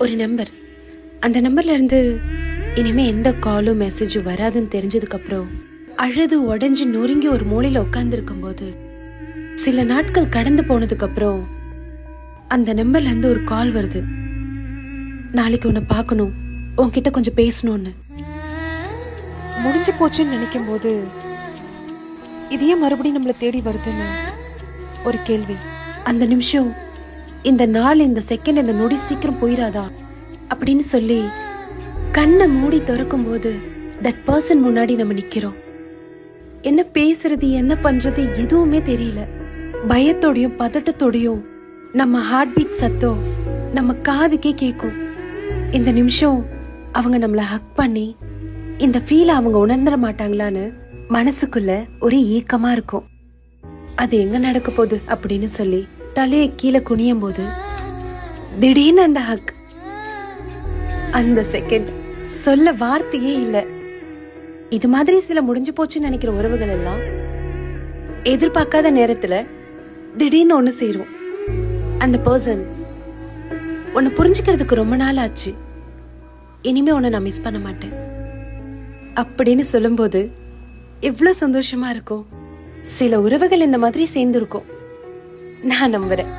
ஒரு நம்பர். அந்த நம்பர்ல இருந்து இனிமே எந்த காலும் மெசேஜும் வராதுன்னு தெரிஞ்சதுக்கு அப்புறம் அழுது உடைஞ்சு நொறுங்கி ஒரு மூலையில உட்கார்ந்து இருக்கும் போது சில நாட்கள் கடந்து போனதுக்கு அப்புறம் அந்த நம்பர்ல இருந்து ஒரு கால் வருது. நாளைக்கு உன்னை பார்க்கணும், உன்கிட்ட கொஞ்சம் பேசணும்னு. முடிஞ்சு போச்சுன்னு நினைக்கும் போது இதையே மறுபடியும் நம்மளை தேடி வருதுன்னு ஒரு கேள்வி. அந்த நிமிஷம், இந்த நாள், இந்த செகண்ட், இந்த நொடி சீக்கிரம் போயிடாதா அப்படின்னு சொல்லி கண்ணை மூடி திறக்கும் போது தட் பர்சன் முன்னாடி நம்ம நிக்கிறோம். என்ன பேசுறது, என்ன பண்றது எதுவுமே தெரியல. பயத்தோடையும் பதட்டத்தோடையும் நம்ம ஹார்ட் பீட் சத்தம் நம்ம காதுக்கே கேட்கும். இந்த நிமிஷம் அவங்க நம்மள ஹக் பண்ணி இந்த ஃபீல் அவங்க உணர்ந்துட மாட்டாங்களான்னு மனசுக்குள்ள ஒரு ஏக்கமா இருக்கும். அது எங்க நடக்க போகுது அப்படின்னு சொல்லி தலையை கீழே குனியும் போது திடீர்னு அந்த ஹக், அந்த செகண்ட் சொல்ல வார்த்தையே இல்ல. இது மாதிரி சில முடிஞ்சு போச்சுன்னு நினைக்கிற உறவுகள் எல்லாம் எதிர்பார்க்காத நேரத்துல திடீர்னு ஒண்ணு சேரும். அந்த பர்சன் உன்னை புரிஞ்சுக்கிறதுக்கு ரொம்ப நாள் ஆச்சு, இனிமே உன்னை நான் மிஸ் பண்ண மாட்டேன் அப்படின்னு சொல்லும்போது எவ்வளவு சந்தோஷமா இருக்கும். சில உறவுகள் இந்த மாதிரி சேர்ந்து இருக்கும், நான் நம்புறேன்.